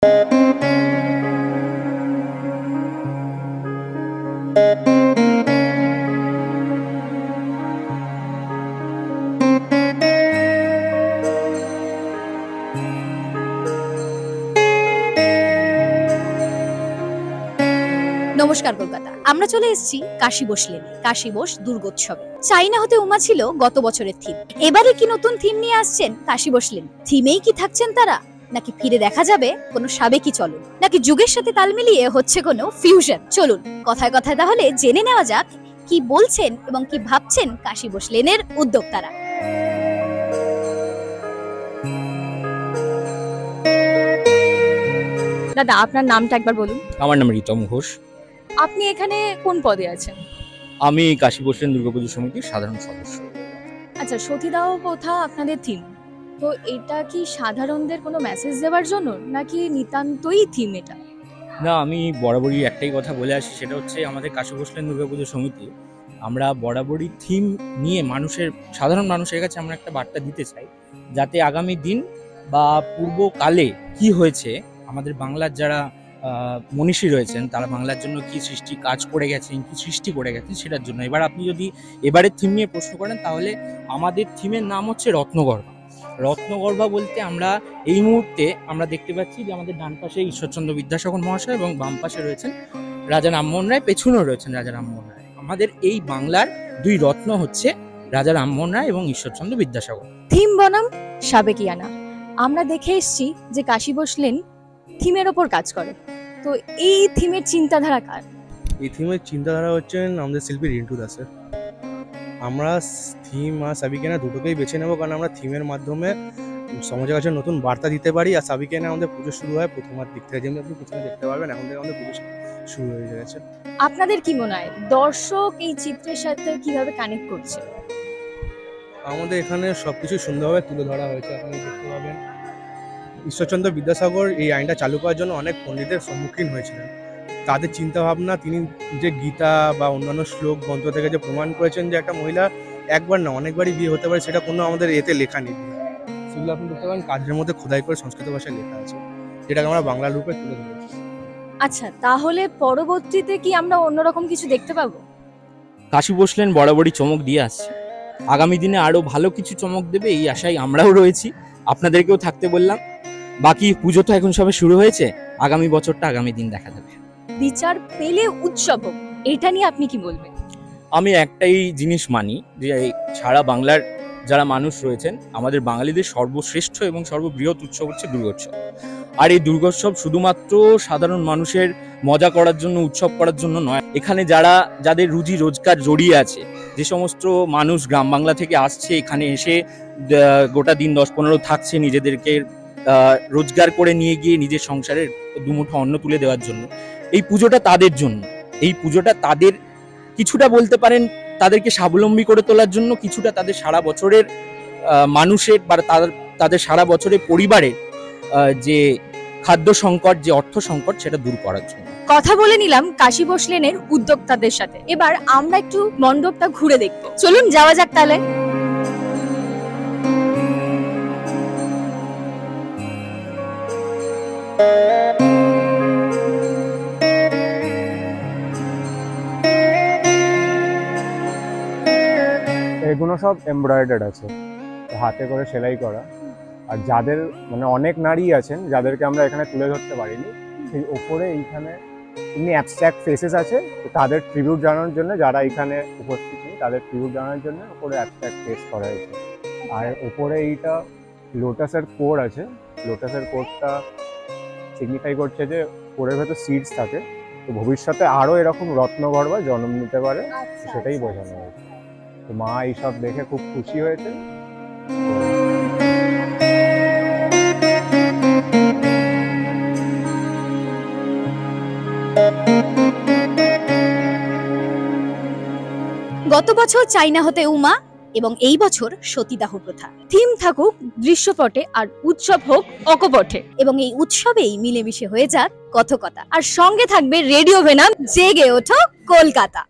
নমস্কার কলকাতা। আমরা চলে এসেছি কাশী বোস লেনে, কাশী বোস দুর্গোৎসবে। চাইনা হতে উমা ছিল গত বছরের থিম। এবারে কি নতুন থিম নিয়ে আসছেন কাশী বোস লেনে? থিমেই কি থাকছেন তারা, নাকি ফিরে দেখা যাবে কোনো সাবেকি চলন, নাকি যুগের সাথে তাল মিলিয়ে হচ্ছে কোনো ফিউশন? চলুন কথায় কথায় তাহলে জেনে নেওয়া যাক কি বলছেন এবং কি ভাবছেন কাশী বোস লেনের উদ্যোক্তারা। দাদা, আপনার নামটা একবার বলুন। আমার নাম রিতম ঘোষ। আপনি এখানে কোন পদে আছেন? আমি কাশী বোস লেন দুর্গাপুজো সমিতির সাধারণ সদস্য। আচ্ছা, সতীদাহ প্রথা আপনাদের থিম, তো এটা কি সাধারণদের কোনো মেসেজ দেওয়ার জন্য, নাকি নিতান্তই থিম এটা? না, আমি বরাবরই একটাই কথা বলে আসি, সেটা হচ্ছে আমাদের কাশী বোস লেন দুর্গাপুজো সমিতি আমরা বরাবরই থিম নিয়ে সাধারণ মানুষের কাছে আমরা একটা বার্তা দিতে চাই, যাতে আগামী দিন বা পূর্বকালে কি হয়েছে, আমাদের বাংলার যারা মনীষী রয়েছেন তারা বাংলার জন্য কি কাজ করে গেছেন, কি সৃষ্টি করে গেছেন, সেটার জন্য। এবার আপনি যদি এবারের থিম নিয়ে প্রশ্ন করেন, তাহলে আমাদের থিমের নাম হচ্ছে রত্নগর্ভা। রত্নগর্ভা বলতে আমরা এই মুহূর্তে আমরা দেখতে পাচ্ছি যে আমাদের ডান পাশে ঈশ্বরচন্দ্র বিদ্যাসাগর মহাশয় এবং বাম পাশে রয়েছেন রাজা রামমোহন রায়, পেছনেও রয়েছেন রাজা রামমোহন রায়। আমাদের এই বাংলার দুই রত্ন হচ্ছে রাজা রামমোহন রায় এবং ঈশ্বরচন্দ্র বিদ্যাসাগর। থিম বনাম সাবেকিয়ানা, আমরা দেখে এসেছি যে কাশী বোস লেন থিমের ওপর কাজ করে। তো এই থিমের চিন্তাধারা কার? এই থিমের চিন্তাধারা হচ্ছেন আমাদের শিল্পী রিন্টু দাসের। আমরা থিম আর সাবিকেনা দুটোকেই বেছে নেবো, কারণ আমরা থিমের মাধ্যমে সমাজের কাছে নতুন বার্তা দিতে পারি। আর সাবিকেনা আমাদের পুজো শুরু হয় প্রথমার দিক থেকে, যেমনি আপনি পিছনে দেখতে পারবেন এখন থেকে আমাদের পুজো শুরু হয়ে গেছে। আপনাদের কি মনে হয় দর্শক এই চিত্রের সাথে কিভাবে কানেক্ট করছে? আমাদের এখানে সবকিছু সুন্দরভাবে তুলে ধরা হয়েছে। আপনি দেখতে পাবেন ঈশ্বরচন্দ্র বিদ্যাসাগর এই আইনটা চালু করার জন্য অনেক পণ্ডিতের সম্মুখীন হয়েছিলেন। তাদের চিন্তাভাবনা, তিনি যে গীতা বা অন্যান্য শ্লোক গ্রন্থ থেকে যে প্রমাণ করেছেন যে একটা মহিলা একবার না অনেকবারই বিয়ে হতে পারে, সেটা কোনো আমাদের এতে লেখা নেই। সেগুলো আপনি দেখতে পাবেন কাজের মধ্যে খোদাই করে সংস্কৃত ভাষায় লেখা আছে, যেটাকে আমরা বাংলা রূপে তুলে ধরেছি। আচ্ছা, তাহলে পরবর্তীতে কি আমরা অন্যরকম কিছু দেখতে পাবো? কাশী বোস লেন বরাবরই চমক দিয়ে আসছে, আগামী দিনে আরো ভালো কিছু চমক দেবে এই আশায় আমরাও রয়েছি, আপনাদেরকেও থাকতে বললাম। বাকি পুজো তো এখন সবে শুরু হয়েছে, আগামী বছরটা আগামী দিন দেখা যাবে। বিচার পেলে উৎসব হোক, এটা নিয়ে আপনি কি বলবেন? আমি একটাই জিনিস মানি, যে সারা বাংলার যারা মানুষ রয়েছেন, আমাদের বাঙালিদের সর্বশ্রেষ্ঠ এবং সর্ববৃহৎ উৎসব হচ্ছে দুর্গোৎসব। আর এই দুর্গোৎসব শুধুমাত্র সাধারণ মানুষের মজা করার জন্য, উৎসব করার জন্য নয়। এখানে যাদের রুজি রোজগার জড়িয়ে আছে, যে সমস্ত মানুষ গ্রাম বাংলা থেকে আসছে, এখানে এসে গোটা দিন 10-15 থাকছে, নিজেদেরকে রোজগার করে নিয়ে গিয়ে নিজের সংসারের দুমুঠো অন্ন তুলে দেওয়ার জন্য, এই পুজোটা তাদের জন্য। এই পুজোটা তাদের কিছুটা বলতে পারেন তাদেরকে স্বাবলম্বী করে তোলার জন্য, কিছুটা তাদের সারা বছরের মানুষের বা তাদের সারা বছরের পরিবারের যে খাদ্য সংকট, যে অর্থ সংকট, সেটা দূর করার জন্য। কথা বলে নিলাম কাশী বোস লেনের উদ্যোক্তাদের সাথে। এবার আমরা একটু মণ্ডপটা ঘুরে দেখবো, চলুন যাওয়া যাক তাহলে। এগুলো সব এমব্রয়ডার্ড আছে, হাতে করে সেলাই করা। আর যাদের মানে অনেক নারী আছেন যাদেরকে আমরা এখানে তুলে ধরতে পারিনি, সেই ওপরে এইখানে এমনি অ্যাবস্ট্রাক্ট ফেসেস আছে, তো তাদের ট্রিবিউট জানানোর জন্য, যারা এখানে উপস্থিত নেই তাদের ট্রিবিউট জানানোর জন্য ওপরে অ্যাবস্ট্রাক্ট ফেস করা হয়েছে। আর ওপরে এইটা লোটাসের কোর আছে, লোটাসের কোরটা সিগনিফাই করছে যে কোরের ভেতর সিডস থাকে, তো ভবিষ্যতে আরও এরকম রত্নগর্ভা জন্ম নিতে পারে, সেটাই বোঝানো হয়েছে। তো মা এইসব দেখে খুব খুশি হয়েছে। গত বছর চাইনা হতে উমা এবং এই বছর সতীদাহ প্রথা। থিম থাকুক দৃশ্যপটে আর উৎসব হোক অকপটে, এবং এই উৎসবেই মিলেমিশে হয়ে যাক কথকতা। আর সঙ্গে থাকবে রেডিও ভেনাম, জেগে ওঠো কলকাতা।